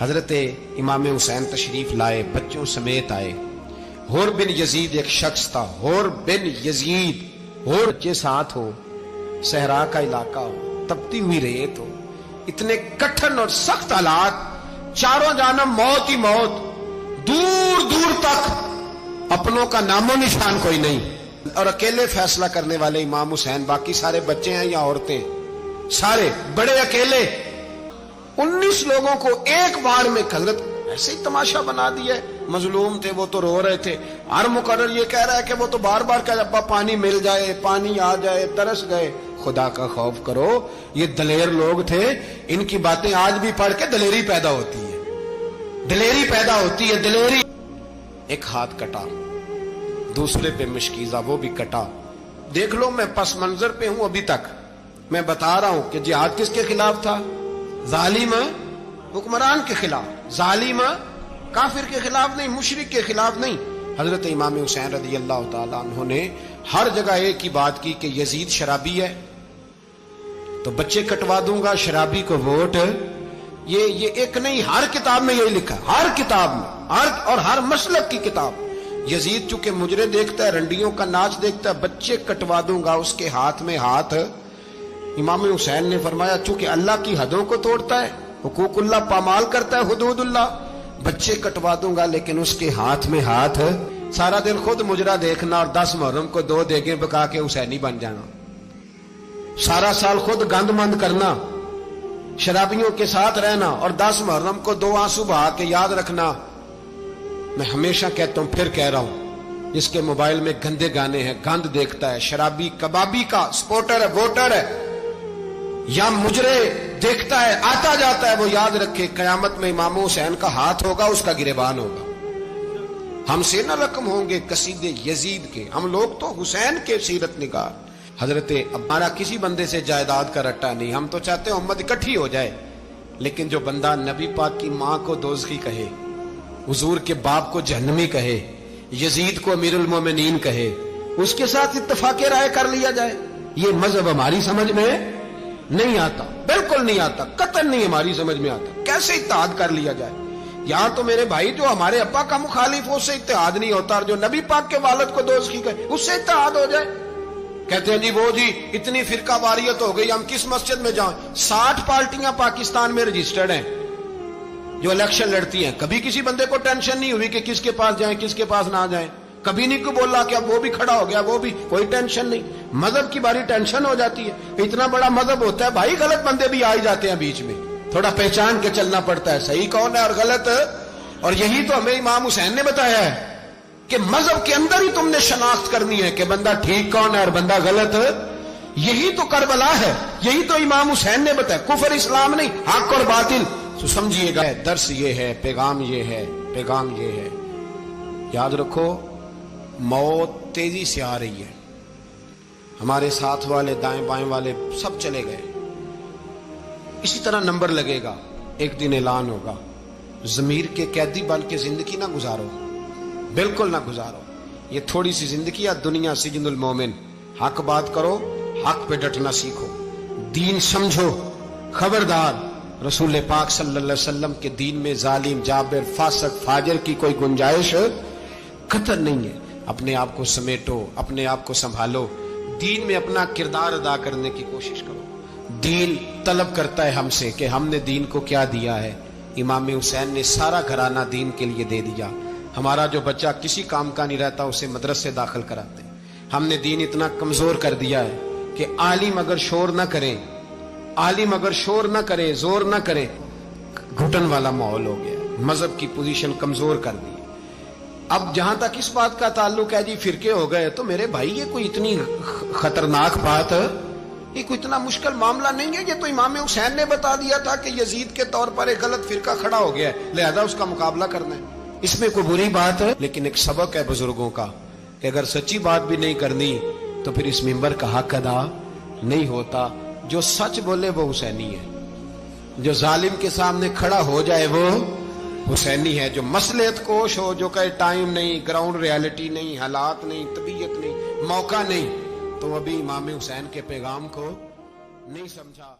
حضرت امام حسین تشریف لائے، بچوں سمیت آئے۔ حور بن یزید ایک شخص تھا، حور بن یزید، حور بچے ساتھ ہو، صحرا کا علاقہ ہو، تپتی ہوئی ریت ہو، اتنے کٹھن اور سخت حالات، چاروں جانب موت ہی موت، دور دور تک اپنوں کا نام و نشان کوئی نہیں، اور اکیلے فیصلہ کرنے والے امام حسین، باقی سارے بچے ہیں یا عورتیں، سارے بڑے اکیلے۔ 19 لوگوں کو ایک بار میں حضرت ایسے ہی تماشا بنا دیا ہے۔ مظلوم تھے وہ تو رو رہے تھے، ہر مقرر یہ کہہ رہا ہے کہ وہ تو بار بار کہہ ابا پانی مل جائے، پانی آ جائے، ترس گئے۔ خدا کا خوف کرو، یہ دلیر لوگ تھے، ان کی باتیں آج بھی پڑھ کے دلیری پیدا ہوتی ہے، دلیری پیدا ہوتی ہے، دلیری۔ ایک ہاتھ کٹا، دوسرے پہ مشکیزہ، وہ بھی کٹا۔ دیکھ لو میں پس منظر پہ ہوں ابھی تک، میں بتا رہا ہوں کہ جہاد کس کے خلاف تھا؟ ظالم حکمران کے خلاف، ظالم کافر کے خلاف نہیں، مشرک کے خلاف نہیں۔ حضرت امام حسین رضی اللہ تعالیٰ عنہ نے ہر جگہ ایک ہی بات کی کہ یزید شرابی ہے تو بچے کٹوا دوں گا، شرابی کو ووٹ۔ یہ ایک نہیں، ہر کتاب میں یہی لکھا، ہر کتاب میں، اور ہر مسلک کی کتاب۔ یزید چونکہ مجرے دیکھتا ہے، رنڈیوں کا ناچ دیکھتا ہے، بچے کٹوا دوں گا، اس کے ہاتھ میں ہاتھ۔ امام حسین نے فرمایا چونکہ اللہ کی حدوں کو توڑتا ہے، حقوق اللہ پامال کرتا ہے، حدود اللہ، بچے کٹوا دوں گا لیکن اس کے ہاتھ میں ہاتھ۔ سارا دن خود مجرا دیکھنا اور 10 محرم کو 2 دیگیں پکا کے حسینی بن جانا، سارا سال خود گند مند کرنا، شرابیوں کے ساتھ رہنا، اور 10 محرم کو 2 آنسو بہا کے یاد رکھنا۔ میں ہمیشہ کہتا ہوں، پھر کہہ رہا ہوں، جس کے موبائل میں گندے گانے ہیں، گند دیکھتا ہے، شرابی کبابی کا سپورٹر ہے، ووٹر ہے، یا مجرے دیکھتا ہے، آتا جاتا ہے، وہ یاد رکھے قیامت میں امام حسین کا ہاتھ ہوگا، اس کا گریبان ہوگا۔ ہم سے نہ رقم ہوں گے قصیدے یزید کے، ہم لوگ تو حسین کے سیرت نگار۔ حضرت ہمارا کسی بندے سے جائیداد کا رٹا نہیں، ہم تو چاہتے ہیں امت اکٹھی ہو جائے، لیکن جو بندہ نبی پاک کی ماں کو دوزخی کہے، حضور کے باپ کو جہنمی کہے، یزید کو امیر المومنین کہے، اس کے ساتھ اتفاق رائے کر لیا جائے، یہ مذہب ہماری سمجھ میں نہیں آتا، بالکل نہیں آتا، قطعاً نہیں ہماری سمجھ میں آتا۔ کیسے اتحاد کر لیا جائے؟ یہاں تو میرے بھائی جو ہمارے ابا کا مخالف ہو، اس سے اتحاد نہیں ہوتا، اور جو نبی پاک کے والد کو دوزخی کہے، اس سے اتحاد ہو جائے۔ کہتے ہیں جی وہ جی اتنی فرقہ واریت ہو گئی، ہم کس مسجد میں جائیں؟ 60 پارٹیاں پاکستان میں رجسٹرڈ ہیں جو الیکشن لڑتی ہیں، کبھی کسی بندے کو ٹینشن نہیں ہوئی کہ کس کے پاس جائیں کس کے پاس نہ جائیں، کبھی نہیں کو بولا کہ اب وہ بھی کھڑا ہو گیا، وہ بھی، کوئی ٹینشن نہیں۔ مذہب کی باری ٹینشن ہو جاتی ہے، اتنا بڑا مذہب ہوتا ہے بھائی، غلط بندے بھی آ ہی جاتے ہیں بیچ میں، تھوڑا پہچان کے چلنا پڑتا ہے صحیح کون ہے اور غلط۔ اور یہی تو ہمیں امام حسین نے بتایا ہے کہ مذہب کے اندر ہی تم نے شناخت کرنی ہے کہ بندہ ٹھیک کون ہے اور بندہ غلط۔ یہی تو کربلا ہے، یہی تو امام حسین نے بتایا، کفر اسلام نہیں، حق اور باطل۔ تو سمجھیے گا، درس یہ ہے، پیغام یہ ہے، پیغام یہ ہے، یاد رکھو موت تیزی سے آ رہی ہے، ہمارے ساتھ والے دائیں بائیں والے سب چلے گئے، اسی طرح نمبر لگے گا، ایک دن اعلان ہوگا۔ ضمیر کے قیدی بن کے زندگی نہ گزارو، بالکل نہ گزارو، یہ تھوڑی سی زندگی ہے، دنیا سجن المومن۔ حق بات کرو، حق پہ ڈٹنا سیکھو، دین سمجھو، خبردار رسول پاک صلی اللہ علیہ وسلم کے دین میں ظالم، جابر، فاسق، فاجر کی کوئی گنجائش قطعاً نہیں ہے۔ اپنے آپ کو سمیٹو، اپنے آپ کو سنبھالو، دین میں اپنا کردار ادا کرنے کی کوشش کرو۔ دین طلب کرتا ہے ہم سے کہ ہم نے دین کو کیا دیا ہے۔ امام حسین نے سارا گھرانہ دین کے لیے دے دیا۔ ہمارا جو بچہ کسی کام کا نہیں رہتا اسے مدرسے داخل کراتے، ہم نے دین اتنا کمزور کر دیا ہے کہ عالم اگر شور نہ کریں، عالم اگر شور نہ کرے، زور نہ کرے، گھٹن والا ماحول ہو گیا، مذہب کی پوزیشن کمزور کر دی۔ اب جہاں تک اس بات کا تعلق ہے جی فرقے ہو گئے، تو میرے بھائی یہ کوئی اتنی خطرناک بات ہے، یہ کوئی اتنا مشکل معاملہ نہیں ہے، یہ تو امام حسین نے بتا دیا تھا کہ یزید کے طور پر ایک غلط فرقہ کھڑا ہو گیا ہے، لہذا اس کا مقابلہ کرنا ہے، اس میں کوئی بری بات ہے، لیکن ایک سبق ہے بزرگوں کا کہ اگر سچی بات بھی نہیں کرنی تو پھر اس منبر کا حق ادا نہیں ہوتا۔ جو سچ بولے وہ حسینی ہے، جو ظالم کے سامنے کھڑا ہو جائے وہ حسینی ہے، جو مصلحت کوش ہو، جو کہے ٹائم نہیں، گراؤنڈ ریالٹی نہیں، حالات نہیں، طبیعت نہیں، موقع نہیں، تو ابھی امام حسین کے پیغام کو نہیں سمجھا۔